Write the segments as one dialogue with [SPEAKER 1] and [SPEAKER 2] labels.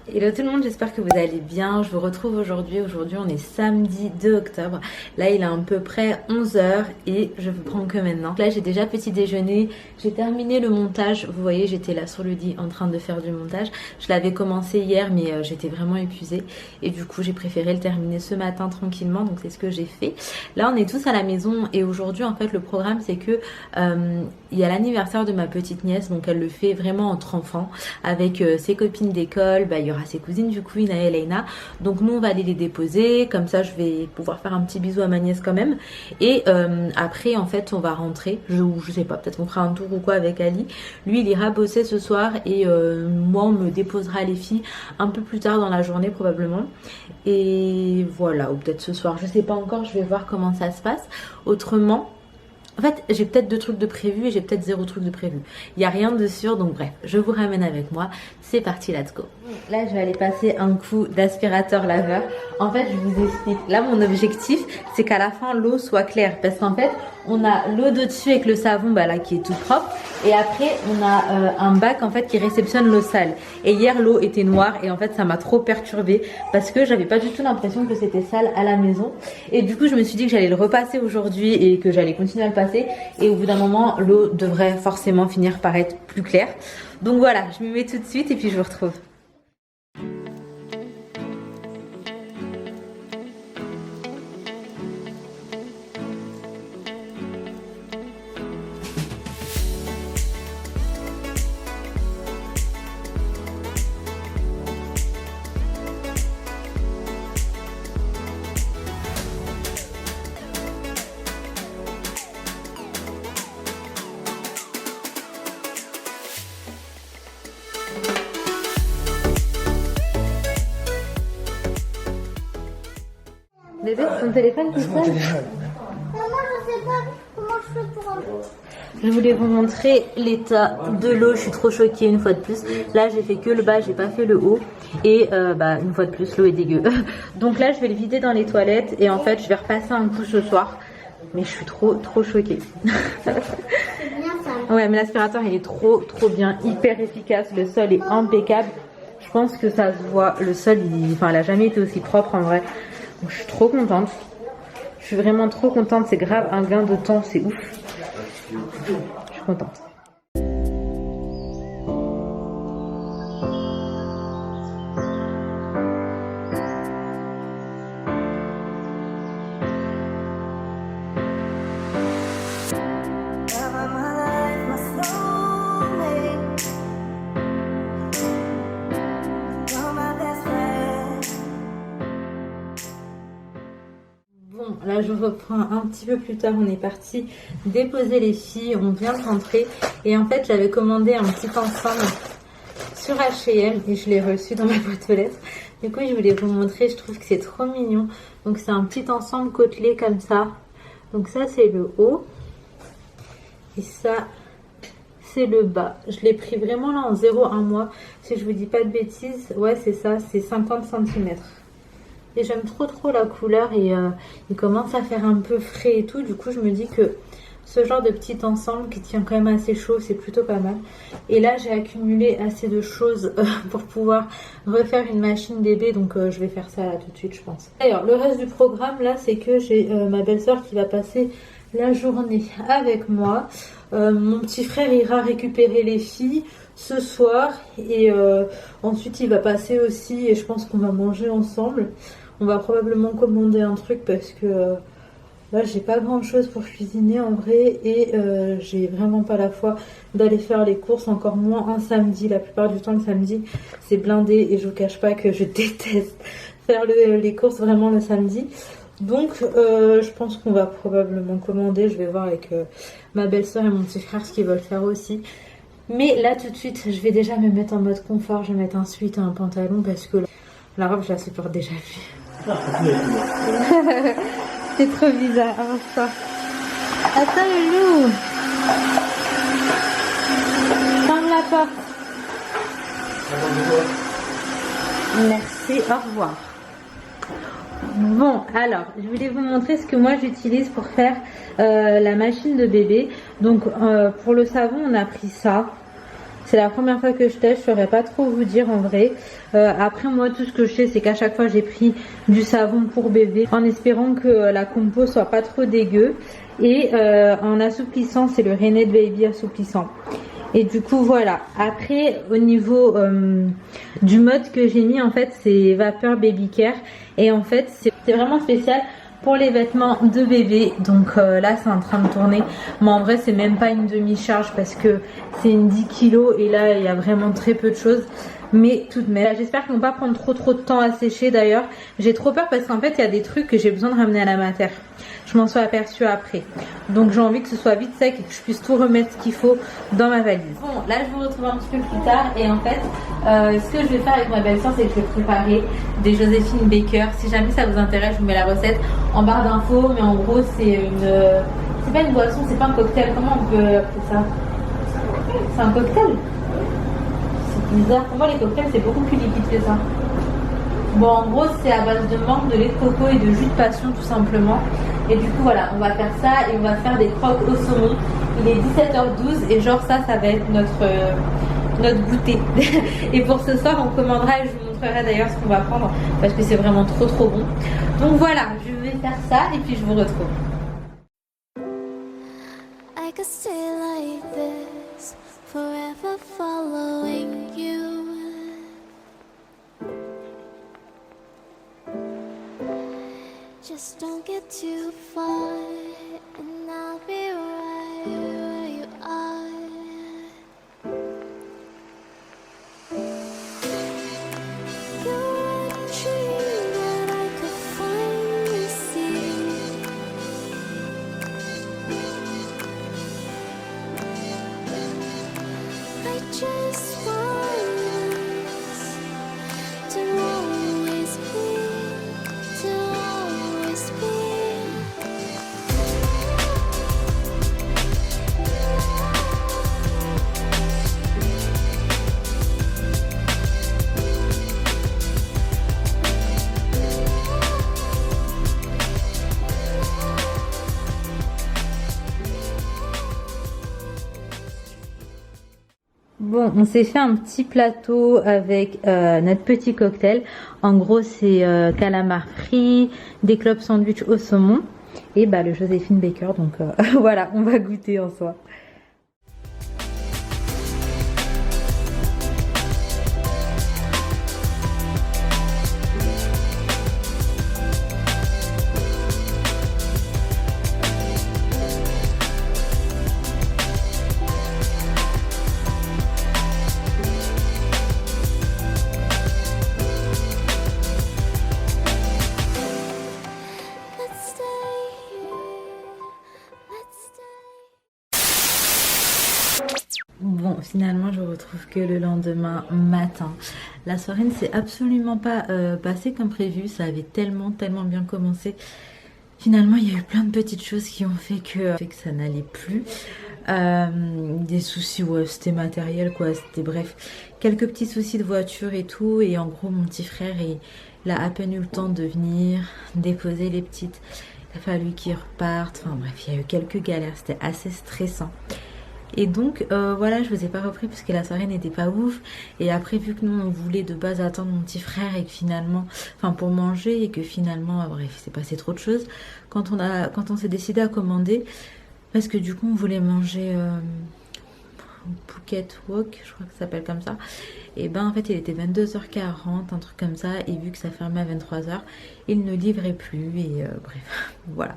[SPEAKER 1] Hello tout le monde, j'espère que vous allez bien. Je vous retrouve aujourd'hui. Aujourd'hui on est samedi 2 octobre. Là il est à peu près 11 h et je vous prends que maintenant. Là j'ai déjà petit déjeuner, j'ai terminé le montage. Vous voyez, j'étais là sur le lit en train de faire du montage. Je l'avais commencé hier mais j'étais vraiment épuisée. Et du coup j'ai préféré le terminer ce matin tranquillement. Donc c'est ce que j'ai fait. Là on est tous à la maison et aujourd'hui en fait le programme c'est que il y a l'anniversaire de ma petite nièce. Donc elle le fait vraiment entre enfants avec ses copines d'école. Il y aura ses cousines du coup, Ina et Leina. Donc nous on va aller les déposer, comme ça je vais pouvoir faire un petit bisou à ma nièce quand même. Et après en fait on va rentrer, je sais pas, peut-être on fera un tour ou quoi avec Ali. Lui il ira bosser ce soir et moi on me déposera les filles un peu plus tard dans la journée probablement. Et voilà, ou peut-être ce soir, je sais pas encore, je vais voir comment ça se passe. Autrement, en fait, j'ai peut-être 2 trucs de prévu et j'ai peut-être 0 truc de prévu. Il n'y a rien de sûr, donc bref, je vous ramène avec moi. C'est parti, let's go. Là, je vais aller passer un coup d'aspirateur laveur. En fait, je vous explique. Là, mon objectif, c'est qu'à la fin, l'eau soit claire. Parce qu'en fait, on a l'eau de dessus avec le savon, là, qui est tout propre. Et après, on a un bac, en fait, qui réceptionne l'eau sale. Et hier, l'eau était noire et en fait, ça m'a trop perturbée parce que j'avais pas du tout l'impression que c'était sale à la maison. Et du coup, je me suis dit que j'allais le repasser aujourd'hui et que j'allais continuer à le passer. Et au bout d'un moment, l'eau devrait forcément finir par être plus claire. Donc voilà, je m'y mets tout de suite et puis je vous retrouve. Bébé, ton téléphone qui sonne?
[SPEAKER 2] Maman, je sais pas comment je fais pour entrer.
[SPEAKER 1] Je voulais vous montrer l'état de l'eau. Je suis trop choquée une fois de plus. Là, j'ai fait que le bas, j'ai pas fait le haut. Et une fois de plus, l'eau est dégueu. Donc là, je vais le vider dans les toilettes. Et en fait, je vais repasser un coup ce soir. Mais je suis trop choquée.
[SPEAKER 2] C'est bien ça.
[SPEAKER 1] Ouais, mais l'aspirateur, il est trop bien. Hyper efficace. Le sol est impeccable. Je pense que ça se voit. Le sol, il a jamais été aussi propre en vrai. Donc, je suis trop contente. Je suis vraiment trop contente. C'est grave un gain de temps. C'est ouf. Je suis contente. Là je reprends un petit peu plus tard, on est parti déposer les filles, on vient de rentrer et en fait j'avais commandé un petit ensemble sur H&M et je l'ai reçu dans ma boîte aux lettres. Du coup je voulais vous montrer, je trouve que c'est trop mignon. Donc c'est un petit ensemble côtelé comme ça. Donc ça c'est le haut et ça c'est le bas. Je l'ai pris vraiment là en 0,1 mois, si je vous dis pas de bêtises. Ouais c'est ça, c'est 50 cm. Et j'aime trop la couleur et il commence à faire un peu frais et tout. Du coup, je me dis que ce genre de petit ensemble qui tient quand même assez chaud, c'est plutôt pas mal. Et là, j'ai accumulé assez de choses pour pouvoir refaire une machine bébé. Donc, je vais faire ça là tout de suite, je pense. D'ailleurs, le reste du programme, là, c'est que j'ai ma belle-sœur qui va passer la journée avec moi. Mon petit frère ira récupérer les filles ce soir. Et ensuite, il va passer aussi et je pense qu'on va manger ensemble. On va probablement commander un truc parce que là j'ai pas grand chose pour cuisiner en vrai et j'ai vraiment pas la foi d'aller faire les courses, encore moins un samedi. La plupart du temps le samedi c'est blindé et je vous cache pas que je déteste faire les courses vraiment le samedi. Donc je pense qu'on va probablement commander, je vais voir avec ma belle-sœur et mon petit frère ce qu'ils veulent faire aussi. Mais là tout de suite je vais déjà me mettre en mode confort, je vais mettre un sweat et un pantalon parce que la robe je la supporte déjà plus. C'est trop bizarre, avant ça. Attends le loup. Ferme la porte. Merci, au revoir. Bon, alors, je voulais vous montrer ce que moi j'utilise pour faire la machine de bébé. Donc, pour le savon, on a pris ça. C'est la première fois que je teste, je saurais pas trop vous dire en vrai. Après moi tout ce que je sais c'est qu'à chaque fois j'ai pris du savon pour bébé en espérant que la compo soit pas trop dégueu. Et en assouplissant c'est le Renette Baby assouplissant. Et du coup voilà. Après au niveau du mode que j'ai mis en fait c'est Vapeur Baby Care. Et en fait c'est vraiment spécial pour les vêtements de bébé. Donc là c'est en train de tourner, mais en vrai c'est même pas une demi-charge parce que c'est une 10 kg et là il y a vraiment très peu de choses, mais tout de même j'espère qu'ils vont pas prendre trop de temps à sécher. D'ailleurs j'ai trop peur parce qu'en fait il y a des trucs que j'ai besoin de ramener à la mater, je m'en suis aperçue après, donc j'ai envie que ce soit vite sec et que je puisse tout remettre ce qu'il faut dans ma valise. Bon là je vous retrouve un petit peu plus tard et en fait ce que je vais faire avec ma belle-sœur c'est que je vais préparer des Joséphine Baker. Si jamais ça vous intéresse je vous mets la recette en barre d'infos, mais en gros c'est c'est pas une boisson, c'est pas un cocktail, comment on peut appeler ça? C'est un cocktail? C'est bizarre, pour moi les cocktails c'est beaucoup plus liquide que ça. Bon en gros c'est à base de menthe, de lait de coco et de jus de passion tout simplement. Et du coup voilà, on va faire ça et on va faire des croques au saumon. Il est 17h12 et genre ça va être notre goûter. Et pour ce soir on commandera et je vous montrerai d'ailleurs ce qu'on va prendre parce que c'est vraiment trop bon. Donc voilà, je vais faire ça et puis je vous retrouve.
[SPEAKER 3] I could stay like this, forever following you. Just don't get too far, and I'll be right where you are. You're a dream that I could finally see. I just want us to always be, to always be.
[SPEAKER 1] Bon, on s'est fait un petit plateau avec notre petit cocktail. En gros, c'est calamar frit, des clubs sandwich au saumon et bah, le Joséphine Baker. Donc voilà, on va goûter en soi.
[SPEAKER 3] Let's stay here, let's stay.
[SPEAKER 1] Bon, finalement, je retrouve que le lendemain matin. La soirée ne s'est absolument pas passée comme prévu. Ça avait tellement bien commencé. Finalement, il y a eu plein de petites choses qui ont fait que ça n'allait plus. Des soucis, ouais, c'était matériel, quoi. C'était bref, quelques petits soucis de voiture et tout. Et en gros, mon petit frère, il a à peine eu le temps de venir déposer les petites. Il a fallu qu'ils repartent. Enfin bref, il y a eu quelques galères. C'était assez stressant. Et donc voilà, je vous ai pas repris parce que la soirée n'était pas ouf. Et après, vu que nous on voulait de base attendre mon petit frère et que finalement, enfin pour manger, et que finalement, bref, il s'est passé trop de choses. Quand on s'est décidé à commander, parce que du coup on voulait manger Phuket Wok, je crois que ça s'appelle comme ça. Et ben en fait il était 22h40, un truc comme ça. Et vu que ça fermait à 23h, il ne livrait plus. Et bref, voilà.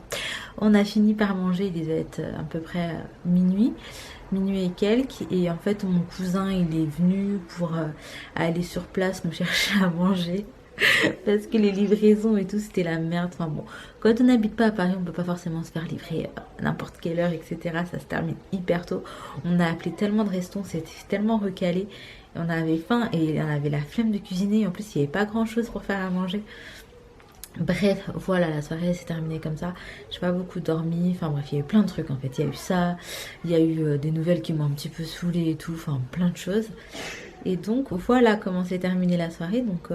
[SPEAKER 1] On a fini par manger, il devait être à peu près minuit et quelques. Et en fait mon cousin il est venu pour aller sur place nous chercher à manger. Parce que les livraisons et tout c'était la merde. Enfin bon, quand on n'habite pas à Paris on peut pas forcément se faire livrer à n'importe quelle heure, etc. Ça se termine hyper tôt. On a appelé tellement de restons, c'était tellement recalé. Et on avait faim et on avait la flemme de cuisiner. En plus il n'y avait pas grand chose pour faire à manger. Bref, voilà, la soirée s'est terminée comme ça. J'ai pas beaucoup dormi. Enfin bref, il y a eu plein de trucs en fait. Il y a eu ça, il y a eu des nouvelles qui m'ont un petit peu saoulée et tout. Enfin plein de choses. Et donc voilà comment s'est terminée la soirée. Donc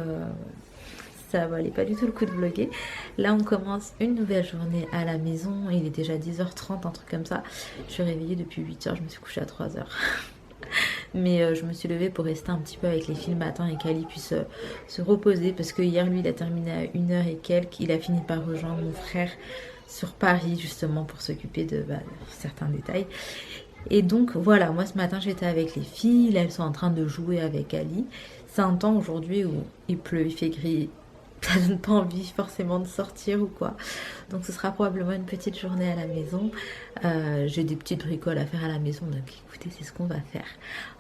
[SPEAKER 1] ça valait pas du tout le coup de vlogger. Là on commence une nouvelle journée à la maison. Il est déjà 10h30, un truc comme ça. Je suis réveillée depuis 8h, je me suis couchée à 3h. Mais je me suis levée pour rester un petit peu avec les filles le matin et qu'Ali puisse se reposer. Parce que hier, lui, il a terminé à 1h et quelques. Il a fini par rejoindre mon frère sur Paris, justement, pour s'occuper de certains détails. Et donc, voilà, moi, ce matin, j'étais avec les filles. Là, elles sont en train de jouer avec Ali. C'est un temps aujourd'hui où il pleut, il fait gris. Ça donne pas envie forcément de sortir ou quoi. Donc ce sera probablement une petite journée à la maison. J'ai des petites bricoles à faire à la maison, donc écoutez, c'est ce qu'on va faire.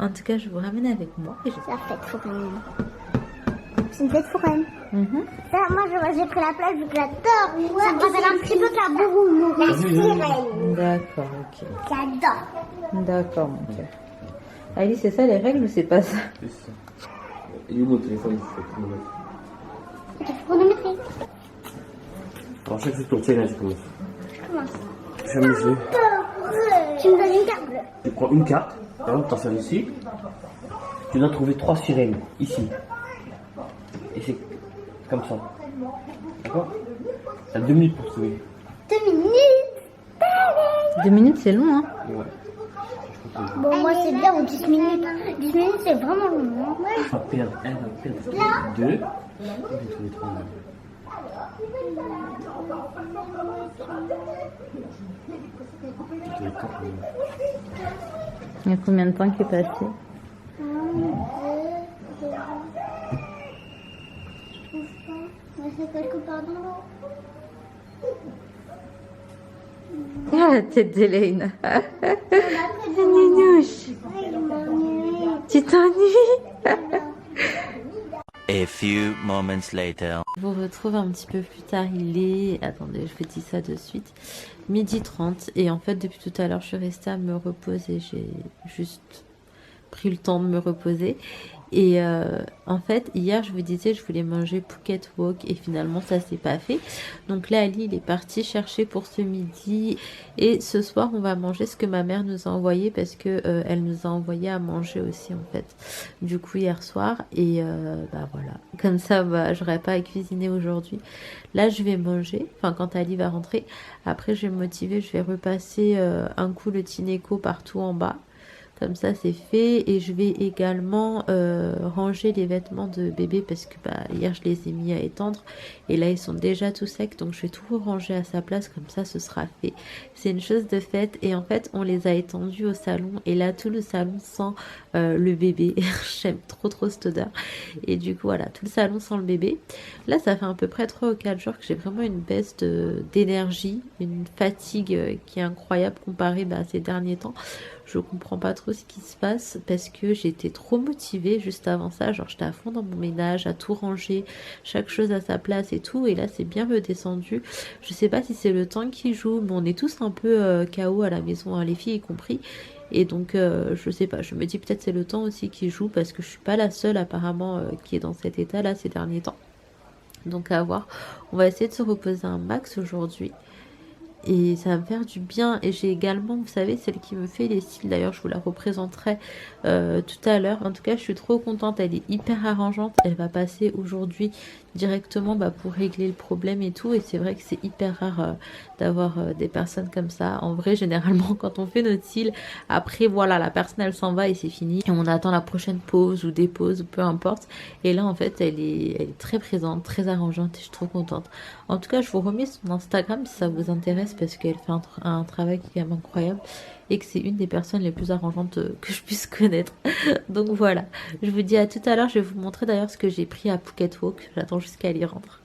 [SPEAKER 1] En tout cas, je vous ramène avec moi.
[SPEAKER 2] C'est la fête foraine. C'est une fête foraine. Ça, moi, j'ai pris la place vu que j'adore. Ça me rappelle un petit peu Cabourou, la sirène.
[SPEAKER 1] D'accord, ok.
[SPEAKER 2] J'adore.
[SPEAKER 1] D'accord, mon cœur. Ali, c'est ça les règles ou c'est pas ça?
[SPEAKER 4] C'est ça. Il est où mon téléphone? Il faut chronomètre.
[SPEAKER 2] Tu peux chronométrer.
[SPEAKER 4] Alors, chaque fois que tu challenge, je commence.
[SPEAKER 2] Je commence.
[SPEAKER 4] Je vais m'amuser.
[SPEAKER 2] Tu me donnes une carte bleue.
[SPEAKER 4] Tu prends une carte, par exemple, tu sers ici. Tu dois trouver 3 sirènes, ici. Et c'est comme ça. D'accord? T'as 2 minutes pour trouver.
[SPEAKER 2] 2 minutes.
[SPEAKER 1] 2 minutes, c'est long, hein?
[SPEAKER 4] Ouais.
[SPEAKER 2] Bon, moi, c'est bien, ou 10 minutes. 10 minutes, c'est vraiment long. Hein.
[SPEAKER 4] Tu vas perdre 1, tu vas perdre 2. Et puis trouver 3. Tu trouves 4.
[SPEAKER 1] Il y a combien de temps qui est passé?
[SPEAKER 2] C'est quelque part dans l'eau.
[SPEAKER 1] Ah, la tête d'Hélène. Nignouche. Tu t'ennuies?
[SPEAKER 5] A few moments later.
[SPEAKER 1] Je vous retrouve un petit peu plus tard. Il est... Attendez, je vous dis ça de suite. 12h30. Et en fait, depuis tout à l'heure, je suis restée à me reposer. J'ai juste pris le temps de me reposer. Et en fait, hier, je vous disais, je voulais manger Phuket Wok et finalement, ça s'est pas fait. Donc là, Ali, il est parti chercher pour ce midi. Et ce soir, on va manger ce que ma mère nous a envoyé parce que elle nous a envoyé à manger aussi, en fait. Du coup, hier soir. Et voilà. Comme ça, j'aurais pas à cuisiner aujourd'hui. Là, je vais manger. Enfin, quand Ali va rentrer. Après, je vais me motiver. Je vais repasser un coup le Tineco partout en bas. Comme ça c'est fait et je vais également ranger les vêtements de bébé parce que hier je les ai mis à étendre et là ils sont déjà tout secs, donc je vais tout ranger à sa place, comme ça ce sera fait. C'est une chose de faite et en fait on les a étendus au salon et là tout le salon sent le bébé. J'aime trop cette odeur et du coup voilà, tout le salon sent le bébé. Là ça fait à peu près 3 ou 4 jours que j'ai vraiment une baisse d'énergie, une fatigue qui est incroyable comparée à ces derniers temps. Je comprends pas trop ce qui se passe parce que j'étais trop motivée juste avant ça, genre j'étais à fond dans mon ménage, à tout ranger, chaque chose à sa place et tout, et là c'est bien redescendu. Je sais pas si c'est le temps qui joue, mais on est tous un peu KO à la maison, hein, les filles y compris, et donc je sais pas, je me dis peut-être c'est le temps aussi qui joue parce que je suis pas la seule apparemment qui est dans cet état là ces derniers temps. Donc à voir, on va essayer de se reposer un max aujourd'hui. Et ça va me faire du bien. Et j'ai également, vous savez, celle qui me fait les cils. D'ailleurs, je vous la représenterai tout à l'heure. En tout cas, je suis trop contente. Elle est hyper arrangeante. Elle va passer aujourd'hui directement pour régler le problème et tout. Et c'est vrai que c'est hyper rare d'avoir des personnes comme ça. En vrai, généralement, quand on fait notre cils, après, voilà, la personne, elle s'en va et c'est fini. Et on attend la prochaine pause ou des pauses, peu importe. Et là, en fait, elle est très présente, très arrangeante. Et je suis trop contente. En tout cas, je vous remets son Instagram si ça vous intéresse parce qu'elle fait un travail qui est quand même incroyable et que c'est une des personnes les plus arrangeantes que je puisse connaître. Donc voilà, je vous dis à tout à l'heure. Je vais vous montrer d'ailleurs ce que j'ai pris à Phuket Wok. J'attends jusqu'à y rentre.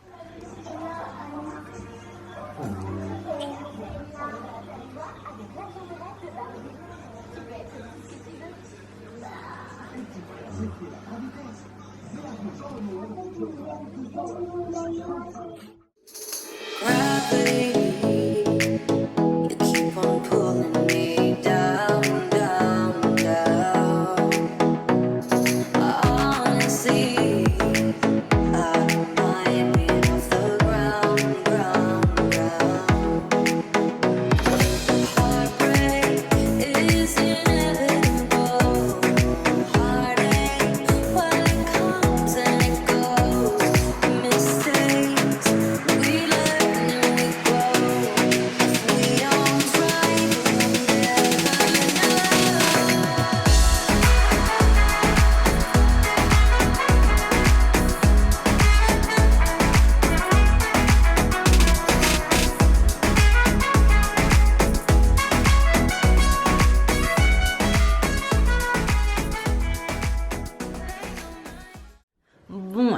[SPEAKER 3] Mistakes we learn and we grow.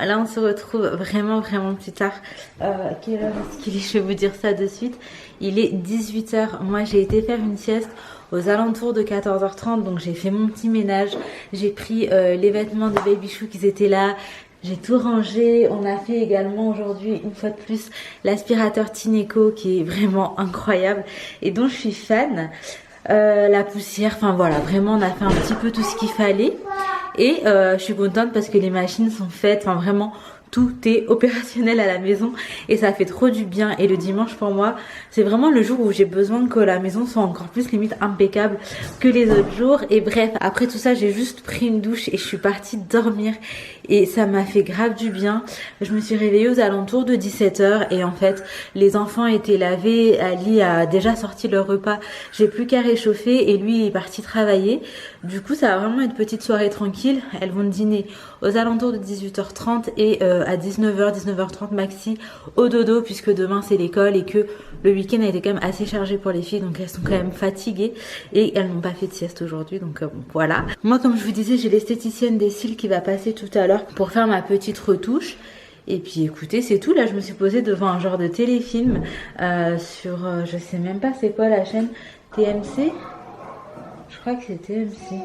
[SPEAKER 1] là on se retrouve vraiment plus tard. Quelle heure est-ce qu'il est? Je vais vous dire ça de suite. Il est 18h. Moi j'ai été faire une sieste aux alentours de 14h30. Donc j'ai fait mon petit ménage. J'ai pris les vêtements de Baby Chou qui étaient là. J'ai tout rangé. On a fait également aujourd'hui, une fois de plus, l'aspirateur Tineco qui est vraiment incroyable et dont je suis fan. La poussière, enfin voilà, vraiment on a fait un petit peu tout ce qu'il fallait. Et je suis contente parce que les machines sont faites, enfin vraiment tout est opérationnel à la maison et ça fait trop du bien. Et le dimanche pour moi c'est vraiment le jour où j'ai besoin que la maison soit encore plus limite impeccable que les autres jours. Et bref, après tout ça j'ai juste pris une douche et je suis partie dormir et ça m'a fait grave du bien. Je me suis réveillée aux alentours de 17h et en fait les enfants étaient lavés, Ali a déjà sorti leur repas, j'ai plus qu'à réchauffer et lui il est parti travailler. Du coup ça va vraiment être petite soirée tranquille. Elles vont dîner aux alentours de 18h30 et à 19h, 19h30 maxi au dodo puisque demain c'est l'école et que le week-end a été quand même assez chargé pour les filles, donc elles sont quand même fatiguées et elles n'ont pas fait de sieste aujourd'hui, donc bon, voilà. Moi comme je vous disais, j'ai l'esthéticienne des cils qui va passer tout à l'heure pour faire ma petite retouche. Et puis écoutez, c'est tout. Là je me suis posée devant un genre de téléfilm sur, je sais même pas c'est quoi la chaîne, TMC. Je crois que c'est TMC.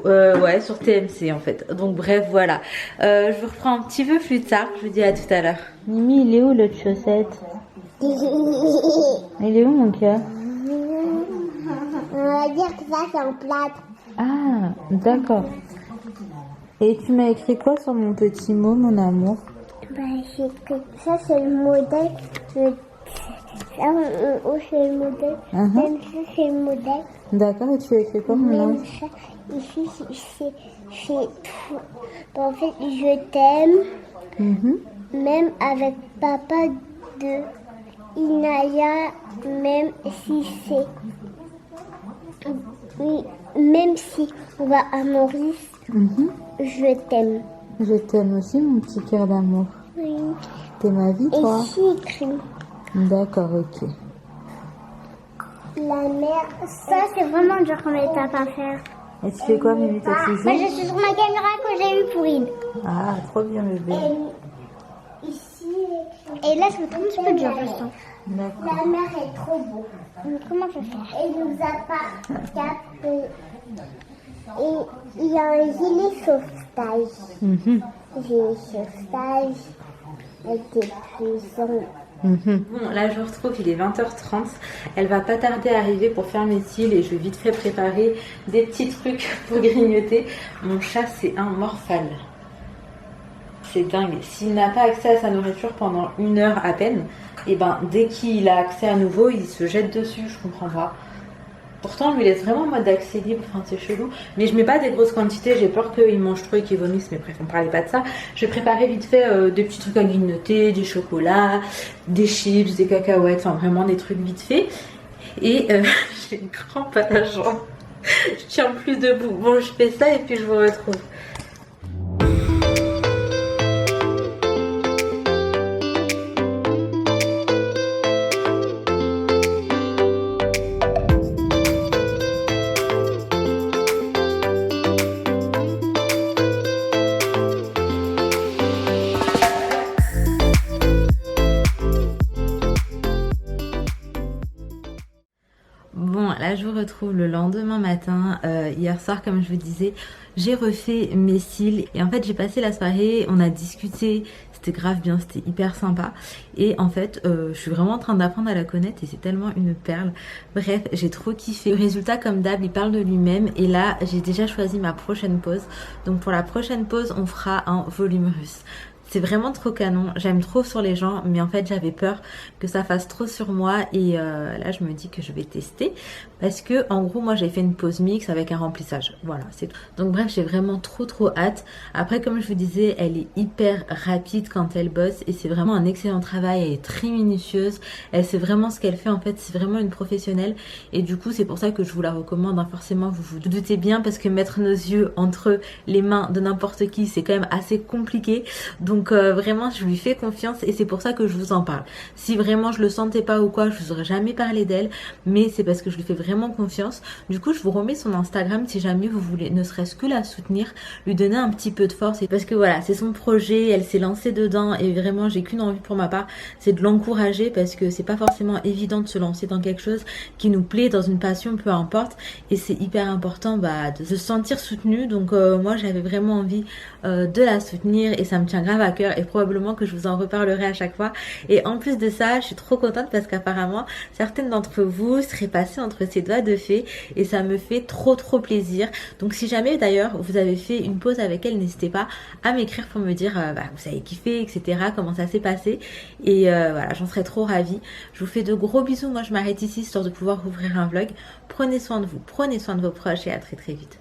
[SPEAKER 1] Ouais, sur TMC en fait. Donc bref, voilà. Je vous reprends un petit peu plus tard. Je vous dis à tout à l'heure. Mimi, il est où l'autre chaussette? Il est où mon cœur?
[SPEAKER 2] On va dire que ça c'est en plâtre.
[SPEAKER 1] Ah, d'accord. Et tu m'as écrit quoi sur mon petit mot, mon amour?
[SPEAKER 2] Bah, j'ai écrit ça c'est le modèle. Ça c'est le modèle. Même ça c'est le modèle.
[SPEAKER 1] D'accord, et tu as écrit quoi mon
[SPEAKER 2] Même
[SPEAKER 1] amour?
[SPEAKER 2] ça, ici c'est en fait je t'aime. Même avec papa de Inaya, même si c'est... Oui, même si on va à Maurice, je t'aime.
[SPEAKER 1] Je t'aime aussi mon petit cœur d'amour.
[SPEAKER 2] Oui.
[SPEAKER 1] T'es ma vie
[SPEAKER 2] Et
[SPEAKER 1] toi?
[SPEAKER 2] ici écrit
[SPEAKER 1] D'accord, ok.
[SPEAKER 2] la mère. Ça c'est vraiment dur comme étape à faire.
[SPEAKER 1] Et tu fais quoi Mimi, t'as
[SPEAKER 2] Moi je suis sur ma caméra que j'ai eu pour Id.
[SPEAKER 1] Ah, trop bien bébé.
[SPEAKER 2] Ici, et là c'est un petit peu dur je sens.
[SPEAKER 1] D'accord.
[SPEAKER 2] La mer est trop beau. Comment je fais? Et nous a pas capté. Et il y a un gilet sauvetage. Gilet sauvetage avec des prisons.
[SPEAKER 1] Bon, là je vous retrouve, il est 20h30. Elle va pas tarder à arriver pour faire mes cils et je vais vite fait préparer des petits trucs pour grignoter. Mon chat c'est un morphale. C'est dingue. S'il n'a pas accès à sa nourriture pendant 1 heure à peine, et ben dès qu'il a accès à nouveau, il se jette dessus. Je comprends pas. Pourtant, on lui laisse vraiment en mode accès libre. Enfin, c'est chelou. Mais je mets pas des grosses quantités. J'ai peur qu'il mange trop et qu'il vomisse. Mais bref, on parlait pas de ça. Je vais préparer vite fait des petits trucs à grignoter, du chocolat, des chips, des cacahuètes. Enfin, vraiment des trucs vite fait. Et j'ai une crampe à la jambe. Je tiens plus debout. Bon, je fais ça et puis je vous retrouve. Bon, là je vous retrouve le lendemain matin. Hier soir, comme je vous disais, j'ai refait mes cils et en fait j'ai passé la soirée, on a discuté, c'était grave bien, c'était hyper sympa et en fait je suis vraiment en train d'apprendre à la connaître et c'est tellement une perle. Bref, j'ai trop kiffé. Le résultat, comme d'hab, il parle de lui-même et là j'ai déjà choisi ma prochaine pose. Donc pour la prochaine pose, on fera un volume russe. C'est vraiment trop canon, j'aime trop sur les gens, mais en fait j'avais peur que ça fasse trop sur moi et là je me dis que je vais tester parce que en gros moi j'ai fait une pose mix avec un remplissage, voilà c'est tout. Donc bref, j'ai vraiment trop hâte. Après comme je vous disais, elle est hyper rapide quand elle bosse et c'est vraiment un excellent travail, elle est très minutieuse, elle sait vraiment ce qu'elle fait en fait, c'est vraiment une professionnelle et du coup c'est pour ça que je vous la recommande, hein. Forcément vous vous doutez bien parce que mettre nos yeux entre les mains de n'importe qui c'est quand même assez compliqué, donc vraiment je lui fais confiance et c'est pour ça que je vous en parle. Si vraiment je le sentais pas ou quoi, je vous aurais jamais parlé d'elle, mais c'est parce que je lui fais vraiment vraiment confiance. Du coup, je vous remets son Instagram si jamais vous voulez ne serait-ce que la soutenir, lui donner un petit peu de force. Et parce que voilà, c'est son projet, elle s'est lancée dedans et vraiment j'ai qu'une envie pour ma part, c'est de l'encourager parce que c'est pas forcément évident de se lancer dans quelque chose qui nous plaît, dans une passion, peu importe. Et c'est hyper important de se sentir soutenu. Donc moi j'avais vraiment envie de la soutenir et ça me tient grave à cœur et probablement que je vous en reparlerai à chaque fois. Et en plus de ça, je suis trop contente parce qu'apparemment certaines d'entre vous seraient passées entre ses doigts de fée et ça me fait trop plaisir. Donc si jamais d'ailleurs vous avez fait une pause avec elle, n'hésitez pas à m'écrire pour me dire vous avez kiffé, etc., comment ça s'est passé. Et voilà, j'en serais trop ravie. Je vous fais de gros bisous. Moi je m'arrête ici histoire de pouvoir ouvrir un vlog. Prenez soin de vous, prenez soin de vos proches et à très vite.